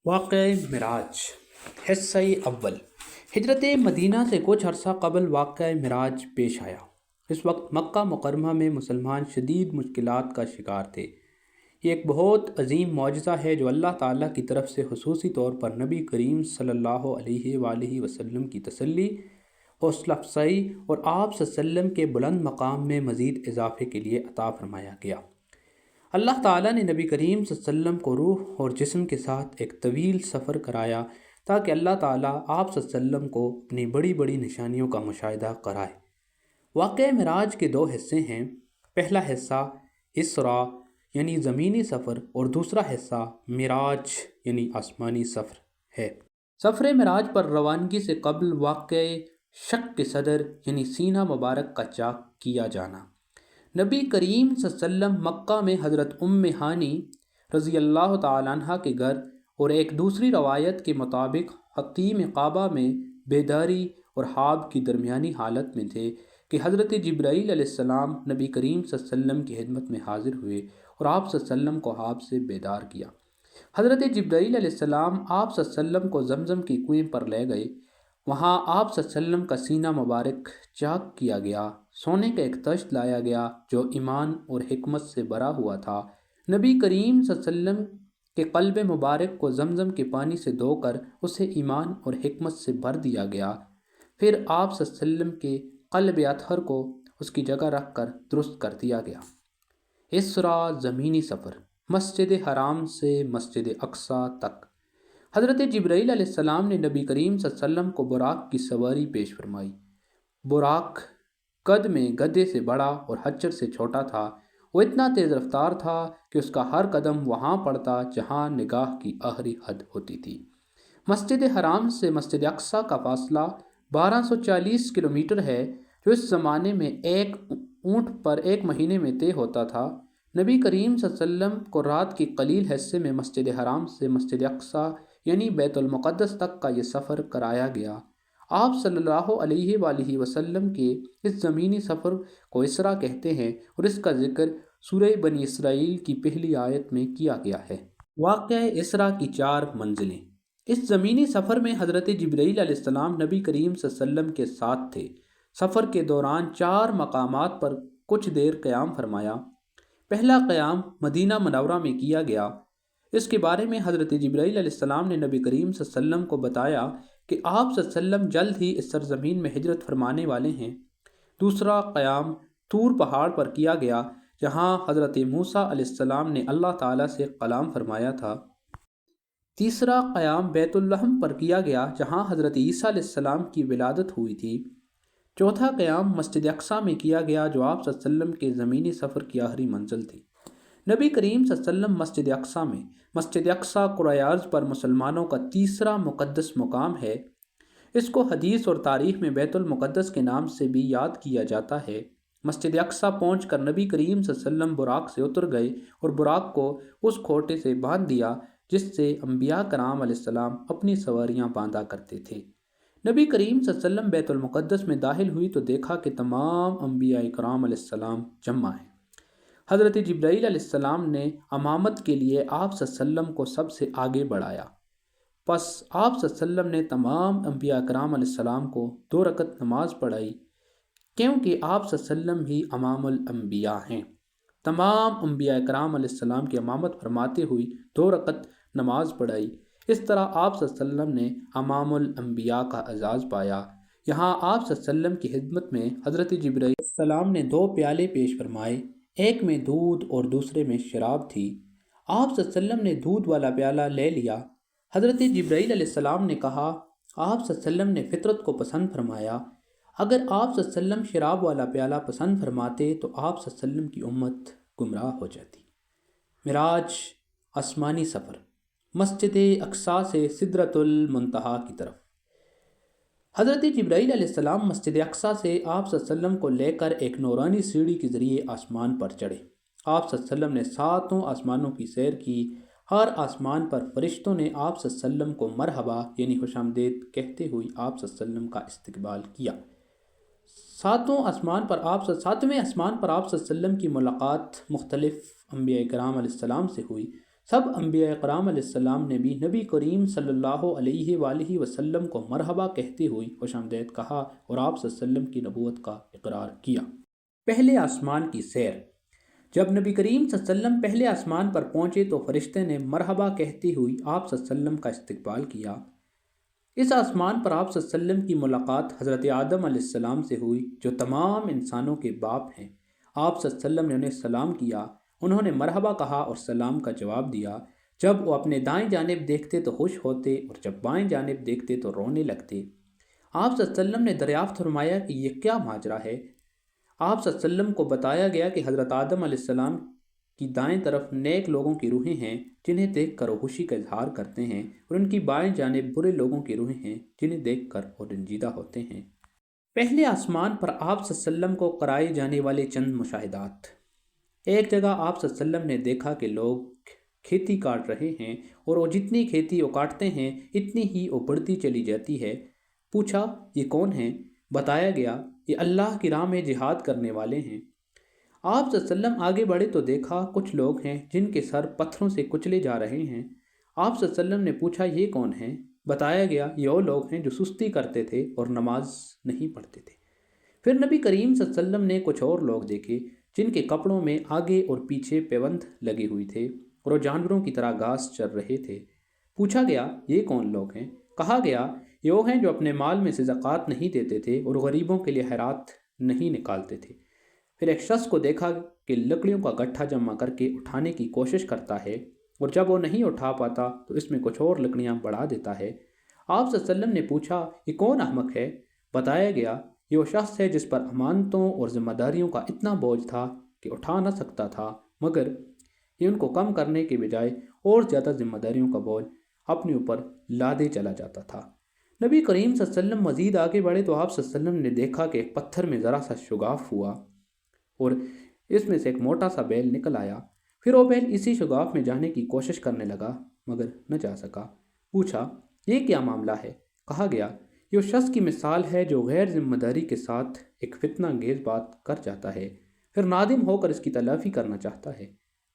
واقعہ معراج حصہ اول۔ ہجرت مدینہ سے کچھ عرصہ قبل واقعہ معراج پیش آیا۔ اس وقت مکہ مکرمہ میں مسلمان شدید مشکلات کا شکار تھے۔ یہ ایک بہت عظیم معجزہ ہے جو اللہ تعالیٰ کی طرف سے خصوصی طور پر نبی کریم صلی اللہ علیہ وآلہ وسلم کی تسلی، حوصلہ افزائی اور آپ صلی اللہ علیہ وسلم کے بلند مقام میں مزید اضافے کے لیے عطا فرمایا گیا۔ اللہ تعالیٰ نے نبی کریم صلی اللہ علیہ وسلم کو روح اور جسم کے ساتھ ایک طویل سفر کرایا تاکہ اللہ تعالیٰ آپ صلی اللہ علیہ وسلم کو اپنی بڑی بڑی نشانیوں کا مشاہدہ کرائے۔ واقعہ معراج کے دو حصے ہیں۔ پہلا حصہ اسراء یعنی زمینی سفر اور دوسرا حصہ معراج یعنی آسمانی سفر ہے۔ سفر معراج پر روانگی سے قبل واقعہ شق صدر یعنی سینہ مبارک کا چاک کیا جانا۔ نبی کریم صلی اللہ علیہ وسلم مکہ میں حضرت ام ہانی رضی اللہ تعالیٰ عنہ کے گھر اور ایک دوسری روایت کے مطابق حطیم کعبہ میں بیداری اور خواب کی درمیانی حالت میں تھے کہ حضرت جبرائیل علیہ السلام نبی کریم صلی اللہ علیہ وسلم کی خدمت میں حاضر ہوئے اور آپ صلی اللہ علیہ وسلم کو خواب سے بیدار کیا۔ حضرت جبرائیل علیہ السلام آپ صلی اللہ علیہ وسلم کو زمزم کی کنویں پر لے گئے۔ وہاں آپ صلی اللہ علیہ وسلم کا سینہ مبارک چاک کیا گیا۔ سونے کا ایک تشت لایا گیا جو ایمان اور حکمت سے بھرا ہوا تھا۔ نبی کریم صلی اللہ علیہ وسلم کے قلب مبارک کو زمزم کے پانی سے دھو کر اسے ایمان اور حکمت سے بھر دیا گیا۔ پھر آپ صلی اللہ علیہ وسلم کے قلب اطہر کو اس کی جگہ رکھ کر درست کر دیا گیا۔ اسراء زمینی سفر مسجد حرام سے مسجد اقصیٰ تک۔ حضرت جبرائیل علیہ السلام نے نبی کریم صلی اللہ علیہ وسلم کو براق کی سواری پیش فرمائی۔ براق قد میں گدھے سے بڑا اور حجر سے چھوٹا تھا۔ وہ اتنا تیز رفتار تھا کہ اس کا ہر قدم وہاں پڑتا جہاں نگاہ کی آخری حد ہوتی تھی۔ مسجد حرام سے مسجد اقصیٰ کا فاصلہ 1240 کلومیٹر ہے جو اس زمانے میں ایک اونٹ پر ایک مہینے میں طے ہوتا تھا۔ نبی کریم صلی اللہ علیہ وسلم کو رات کی قلیل حصے میں مسجد حرام سے مسجد اقصیٰ یعنی بیت المقدس تک کا یہ سفر کرایا گیا۔ آپ صلی اللہ علیہ وآلہ وسلم کے اس زمینی سفر کو اسراء کہتے ہیں اور اس کا ذکر سورہ بنی اسرائیل کی پہلی آیت میں کیا گیا ہے۔ واقعہ اسراء کی 4 منزلیں۔ اس زمینی سفر میں حضرت جبرائیل علیہ السلام نبی کریم صلی اللہ علیہ وسلم کے ساتھ تھے۔ سفر کے دوران 4 مقامات پر کچھ دیر قیام فرمایا۔ پہلا قیام مدینہ منورہ میں کیا گیا۔ اس کے بارے میں حضرت جبرائیل علیہ السلام نے نبی کریم صلی اللہ علیہ وسلم کو بتایا کہ آپ صلی اللہ علیہ وسلم جلد ہی اس سرزمین میں ہجرت فرمانے والے ہیں۔ دوسرا قیام طور پہاڑ پر کیا گیا جہاں حضرت موسیٰ علیہ السلام نے اللہ تعالیٰ سے کلام فرمایا تھا۔ تیسرا قیام بیت اللحم پر کیا گیا جہاں حضرت عیسیٰ علیہ السلام کی ولادت ہوئی تھی۔ چوتھا قیام مسجد اقصیٰ میں کیا گیا جو آپ صلی اللہ علیہ وسلم کے زمینی سفر کی آخری منزل تھی۔ نبی کریم صلی اللہ علیہ وسلم مسجد اقصیٰ میں۔ مسجد اقصیٰ کرۂ ارض پر مسلمانوں کا تیسرا مقدس مقام ہے۔ اس کو حدیث اور تاریخ میں بیت المقدس کے نام سے بھی یاد کیا جاتا ہے۔ مسجد اقصیٰ پہنچ کر نبی کریم صلی اللہ علیہ وسلم براق سے اتر گئے اور براق کو اس کھوٹے سے باندھ دیا جس سے انبیاء کرام علیہ السلام اپنی سواریاں باندھا کرتے تھے۔ نبی کریم صلی اللہ علیہ وسلم بیت المقدس میں داخل ہوئی تو دیکھا کہ تمام انبیاء کرام علیہ السلام جمع ہیں۔ حضرت جبرائیل علیہ السلام نے امامت کے لیے آپ صلی اللہ علیہ وسلم کو سب سے آگے بڑھایا۔ پس آپ صلی اللہ علیہ وسلم نے تمام انبیاء کرام علیہ السلام کو 2 رکعت نماز پڑھائی کیونکہ آپ صلی اللہ علیہ وسلم ہی امام الانبیاء ہیں۔ تمام انبیاء کرام علیہ السلام کی امامت فرماتے ہوئی 2 رکعت نماز پڑھائی۔ اس طرح آپ صلی اللہ علیہ وسلم نے امام الانبیاء کا اعزاز پایا۔ یہاں آپ صلی اللہ علیہ وسلم کی خدمت میں حضرت جبرائیل علیہ السلام نے 2 پیالے پیش فرمائے، ایک میں دودھ اور دوسرے میں شراب تھی۔ آپ صلی اللہ علیہ وسلم نے دودھ والا پیالہ لے لیا۔ حضرت جبرائیل علیہ السلام نے کہا، آپ صلی اللہ علیہ وسلم نے فطرت کو پسند فرمایا۔ اگر آپ صلی اللہ علیہ وسلم شراب والا پیالہ پسند فرماتے تو آپ صلی اللہ علیہ وسلم کی امت گمراہ ہو جاتی۔ معراج آسمانی سفر مسجد اقصیٰ سے سدرۃ المنتہا کی طرف۔ حضرت جبرائیل علیہ السلام مسجد اقصیٰ سے آپ صلی اللہ علیہ وسلم کو لے کر ایک نورانی سیڑھی کے ذریعے آسمان پر چڑھے۔ آپ صلی اللہ علیہ وسلم نے 7 آسمانوں کی سیر کی۔ ہر آسمان پر فرشتوں نے آپ صلی اللہ علیہ وسلم کو مرحبا یعنی خوش آمدید کہتے ہوئے آپ صلی اللہ علیہ وسلم کا استقبال کیا۔ 7ویں آسمان پر آپ صلی اللہ علیہ وسلم کی ملاقات مختلف انبیاء کرام علیہ السلام سے ہوئی۔ سب انبیاء کرام علیہ السلام نے بھی نبی کریم صلی اللہ علیہ وآلہ وسلم کو مرحبا کہتے ہوئے خوش آمدید کہا اور آپ صلی اللہ علیہ وسلم کی نبوت کا اقرار کیا۔ پہلے آسمان کی سیر۔ جب نبی کریم صلی اللہ علیہ وسلم پہلے آسمان پر پہنچے تو فرشتے نے مرحبا کہتے ہوئے آپ صلی اللہ علیہ وسلم کا استقبال کیا۔ اس آسمان پر آپ صلی اللہ علیہ وسلم کی ملاقات حضرت آدم علیہ السلام سے ہوئی جو تمام انسانوں کے باپ ہیں۔ آپ صلی اللہ علیہ وسلم نے انہیں سلام کیا، انہوں نے مرحبا کہا اور سلام کا جواب دیا۔ جب وہ اپنے دائیں جانب دیکھتے تو خوش ہوتے اور جب بائیں جانب دیکھتے تو رونے لگتے۔ آپ صلی اللہ علیہ وسلم نے دریافت فرمایا کہ یہ کیا ماجرا ہے؟ آپ صلی اللہ علیہ وسلم کو بتایا گیا کہ حضرت آدم علیہ السلام کی دائیں طرف نیک لوگوں کی روحیں ہیں جنہیں دیکھ کر وہ خوشی کا اظہار کرتے ہیں، اور ان کی بائیں جانب برے لوگوں کی روحیں ہیں جنہیں دیکھ کر وہ رنجیدہ ہوتے ہیں۔ پہلے آسمان پر آپ صلی اللہ علیہ وسلم کو کرائے جانے والے چند مشاہدات۔ ایک جگہ آپ صلی اللہ علیہ وسلم نے دیکھا کہ لوگ کھیتی کاٹ رہے ہیں اور وہ جتنی کھیتی وہ کاٹتے ہیں اتنی ہی وہ بڑھتی چلی جاتی ہے۔ پوچھا یہ کون ہیں؟ بتایا گیا یہ اللہ کی راہ میں جہاد کرنے والے ہیں۔ آپ صلی اللہ علیہ وسلم آگے بڑھے تو دیکھا کچھ لوگ ہیں جن کے سر پتھروں سے کچلے جا رہے ہیں۔ آپ صلی اللہ علیہ وسلم نے پوچھا یہ کون ہیں؟ بتایا گیا یہ وہ لوگ ہیں جو سستی کرتے تھے اور نماز نہیں پڑھتے تھے۔ پھر نبی کریم صلی اللہ علیہ وسلم نے کچھ اور لوگ دیکھے جن کے کپڑوں میں آگے اور پیچھے پیوند لگے ہوئے تھے اور وہ جانوروں کی طرح گھاس چر رہے تھے۔ پوچھا گیا یہ کون لوگ ہیں؟ کہا گیا یہ وہ ہیں جو اپنے مال میں سے زکوٰۃ نہیں دیتے تھے اور غریبوں کے لیے خیرات نہیں نکالتے تھے۔ پھر ایک شخص کو دیکھا کہ لکڑیوں کا گٹھا جمع کر کے اٹھانے کی کوشش کرتا ہے اور جب وہ نہیں اٹھا پاتا تو اس میں کچھ اور لکڑیاں بڑھا دیتا ہے۔ آپ صلی اللہ علیہ وسلم نے پوچھا یہ کون احمق ہے؟ بتایا گیا یہ وہ شخص ہے جس پر امانتوں اور ذمہ داریوں کا اتنا بوجھ تھا کہ اٹھا نہ سکتا تھا، مگر یہ ان کو کم کرنے کے بجائے اور زیادہ ذمہ داریوں کا بوجھ اپنے اوپر لادے چلا جاتا تھا۔ نبی کریم صلی اللہ علیہ وسلم مزید آگے بڑھے تو آپ صلی اللہ علیہ وسلم نے دیکھا کہ ایک پتھر میں ذرا سا شگاف ہوا اور اس میں سے ایک موٹا سا بیل نکل آیا۔ پھر وہ بیل اسی شگاف میں جانے کی کوشش کرنے لگا مگر نہ جا سکا۔ پوچھا یہ کیا معاملہ ہے؟ کہا گیا یہ اس شخص کی مثال ہے جو غیر ذمہ داری کے ساتھ ایک فتنہ انگیز بات کر جاتا ہے، پھر نادم ہو کر اس کی تلافی کرنا چاہتا ہے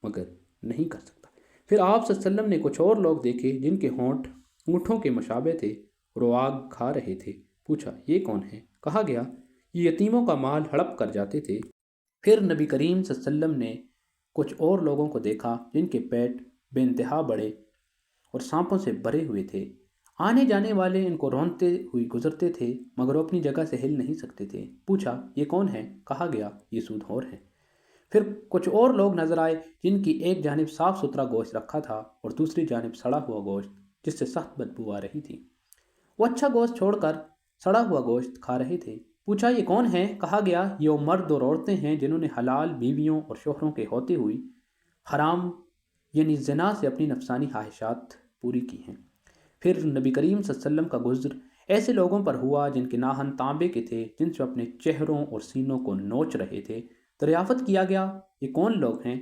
مگر نہیں کر سکتا۔ پھر آپ صلی اللہ علیہ وسلم نے کچھ اور لوگ دیکھے جن کے ہونٹ اونٹوں کے مشابہ تھے اور وہ آگ کھا رہے تھے۔ پوچھا یہ کون ہے؟ کہا گیا یہ یتیموں کا مال ہڑپ کر جاتے تھے۔ پھر نبی کریم صلی اللہ علیہ وسلم نے کچھ اور لوگوں کو دیکھا جن کے پیٹ بے انتہا بڑے اور سانپوں سے بھرے ہوئے تھے۔ آنے جانے والے ان کو رونتے ہوئے گزرتے تھے مگر وہ اپنی جگہ سے ہل نہیں سکتے تھے۔ پوچھا یہ کون ہے؟ کہا گیا یہ سود خور ہیں۔ پھر کچھ اور لوگ نظر آئے جن کی ایک جانب صاف ستھرا گوشت رکھا تھا اور دوسری جانب سڑا ہوا گوشت جس سے سخت بدبو آ رہی تھی۔ وہ اچھا گوشت چھوڑ کر سڑا ہوا گوشت کھا رہے تھے۔ پوچھا یہ کون ہیں؟ کہا گیا یہ وہ مرد اور عورتیں ہیں جنہوں نے حلال بیویوں اور شوہروں کے ہوتے ہوئے حرام یعنی زنا سے اپنی نفسانی خواہشات پوری کی ہیں۔ پھر نبی کریم صلی اللہ علیہ وسلم کا گزر ایسے لوگوں پر ہوا جن کے ناخن تانبے کے تھے، جن سے اپنے چہروں اور سینوں کو نوچ رہے تھے۔ دریافت کیا گیا یہ کون لوگ ہیں؟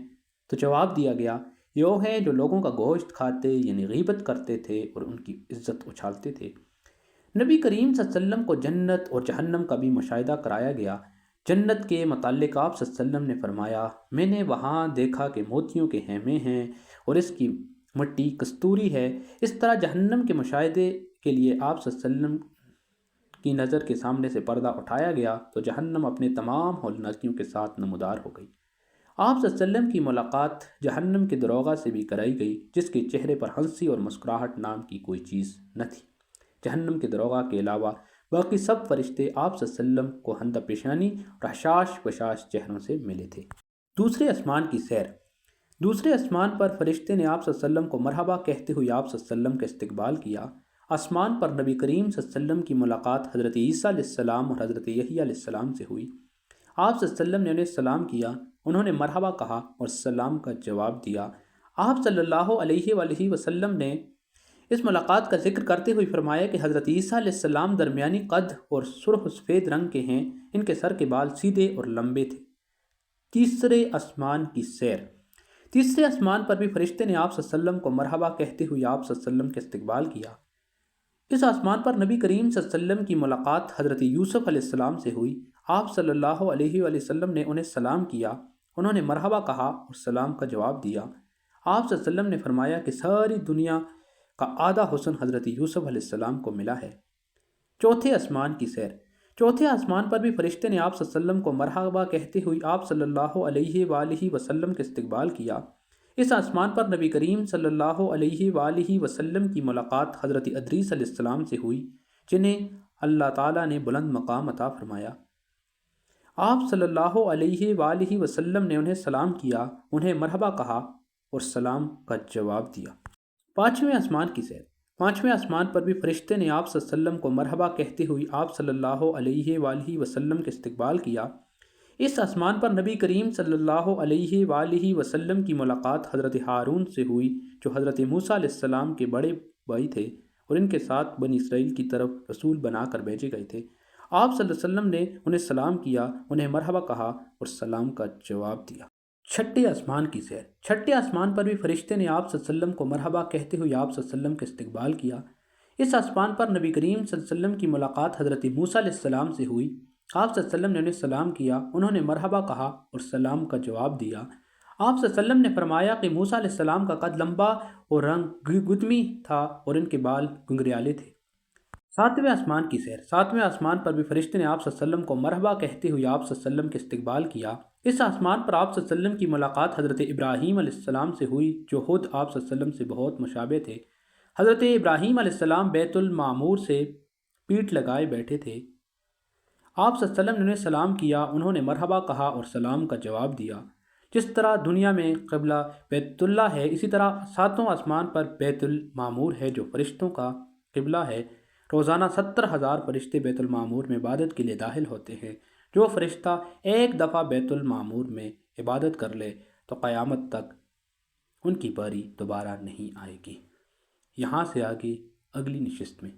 تو جواب دیا گیا یہ وہ ہیں جو لوگوں کا گوشت کھاتے یعنی غیبت کرتے تھے اور ان کی عزت اچھالتے تھے۔ نبی کریم صلی اللہ علیہ وسلم کو جنت اور جہنم کا بھی مشاہدہ کرایا گیا۔ جنت کے متعلق آپ صلی اللہ علیہ وسلم نے فرمایا میں نے وہاں دیکھا کہ موتیوں کے خیمے ہیں اور اس کی مٹی کستوری ہے۔ اس طرح جہنم کے مشاہدے کے لیے آپ صلی اللہ علیہ وسلم کی نظر کے سامنے سے پردہ اٹھایا گیا تو جہنم اپنے تمام ہولناکیوں کے ساتھ نمودار ہو گئی۔ آپ صلی اللہ علیہ وسلم کی ملاقات جہنم کے دروغہ سے بھی کرائی گئی جس کے چہرے پر ہنسی اور مسکراہٹ نام کی کوئی چیز نہ تھی۔ جہنم کے دروغہ کے علاوہ باقی سب فرشتے آپ صلی اللہ علیہ وسلم کو ہندہ پیشانی اور حشاش بشاش چہروں سے ملے تھے۔ دوسرے آسمان کی سیر۔ دوسرے آسمان پر فرشتے نے آپ صلی اللہ علیہ وسلم کو مرحبا کہتے ہوئے آپ صلی اللہ علیہ وسلم کا استقبال کیا۔ آسمان پر نبی کریم صلی اللہ علیہ وسلم کی ملاقات حضرت عیسیٰ علیہ السلام اور حضرت یحییٰ علیہ السلام سے ہوئی۔ آپ صلی اللہ علیہ وسلم نے انہیں سلام کیا، انہوں نے مرحبا کہا اور سلام کا جواب دیا۔ آپ صلی اللہ علیہ وآلہ وسلم نے اس ملاقات کا ذکر کرتے ہوئے فرمایا کہ حضرت عیسیٰ علیہ السلام درمیانی قد اور سرخ و سفید رنگ کے ہیں، ان کے سر کے بال سیدھے اور لمبے تھے۔ تیسرے آسمان کی سیر۔ تیسرے آسمان پر بھی فرشتے نے آپ صلی اللہ علیہ وسلم کو مرحبا کہتے ہوئے آپ صلی اللہ علیہ وسلم کے استقبال کیا۔ اس آسمان پر نبی کریم صلی اللہ علیہ وسلم کی ملاقات حضرت یوسف علیہ السلام سے ہوئی۔ آپ صلی اللہ علیہ وآلہ وسلم نے انہیں سلام کیا، انہوں نے مرحبا کہا اور سلام کا جواب دیا۔ آپ صلی اللہ علیہ وسلم نے فرمایا کہ ساری دنیا کا آدھا حسن حضرت یوسف علیہ السلام کو ملا ہے۔ چوتھے آسمان کی سیر۔ چوتھے آسمان پر بھی فرشتے نے آپ صلی اللہ علیہ وسلم کو مرحبا کہتے ہوئے آپ صلی اللہ علیہ وآلہ وسلم کے استقبال کیا۔ اس آسمان پر نبی کریم صلی اللہ علیہ وآلہ وسلم کی ملاقات حضرت ادریس علیہ السلام سے ہوئی، جنہیں اللہ تعالیٰ نے بلند مقام عطا فرمایا۔ آپ صلی اللہ علیہ وآلہ وسلم نے انہیں سلام کیا، انہیں مرحبا کہا اور سلام کا جواب دیا۔ پانچویں آسمان کی سیر۔ پانچویں آسمان پر بھی فرشتے نے آپ صلی اللہ علیہ وسلم کو مرحبا کہتے ہوئے آپ صلی اللہ علیہ وآلہ وسلم کے استقبال کیا۔ اس آسمان پر نبی کریم صلی اللہ علیہ وآلہ وسلم کی ملاقات حضرت ہارون سے ہوئی، جو حضرت موسیٰ علیہ السلام کے بڑے بھائی تھے اور ان کے ساتھ بنی اسرائیل کی طرف رسول بنا کر بھیجے گئے تھے۔ آپ صلی اللہ علیہ وسلم نے انہیں سلام کیا، انہیں مرحبا کہا اور سلام کا جواب دیا۔ چھٹے آسمان کی سیر۔ چھٹے آسمان پر بھی فرشتے نے آپ صلی اللہ علیہ وسلم کو مرحبا کہتے ہوئے آپ صلی اللہ علیہ وسلم کے استقبال کیا۔ اس آسمان پر نبی کریم صلی اللہ علیہ وسلم کی ملاقات حضرت موسیٰ علیہ السلام سے ہوئی۔ آپ صلی اللہ علیہ وسلم نے انہیں سلام کیا، انہوں نے مرحبا کہا اور سلام کا جواب دیا۔ آپ صلی اللہ علیہ وسلم نے فرمایا کہ موسیٰ علیہ السلام کا قد لمبا اور رنگ گدمی تھا اور ان کے بال گنگریالے تھے۔ ساتویں آسمان کی سیر۔ ساتویں آسمان پر بھی فرشتے نے آپ صلی اللہ علیہ وسلم کو مرحبا کہتے ہوئے آپ صلی اللہ علیہ وسلم کے استقبال کیا۔ اس آسمان پر آپ صلی اللہ علیہ وسلم کی ملاقات حضرت ابراہیم علیہ السلام سے ہوئی، جو خود آپ صلی اللہ علیہ وسلم سے بہت مشابہ تھے۔ حضرت ابراہیم علیہ السلام بیت المعمور سے پیٹھ لگائے بیٹھے تھے۔ آپ صلی اللہ علیہ وسلم نے انہیں سلام کیا، انہوں نے مرحبا کہا اور سلام کا جواب دیا۔ جس طرح دنیا میں قبلہ بیت اللہ ہے، اسی طرح ساتوں آسمان پر بیت المعمور ہے جو فرشتوں کا قبلہ ہے۔ روزانہ 70,000 فرشتے بیت المعمور میں عبادت کے لیے داخل ہوتے ہیں۔ جو فرشتہ ایک دفعہ بیت المعمور میں عبادت کر لے تو قیامت تک ان کی باری دوبارہ نہیں آئے گی۔ یہاں سے آگے اگلی نشست میں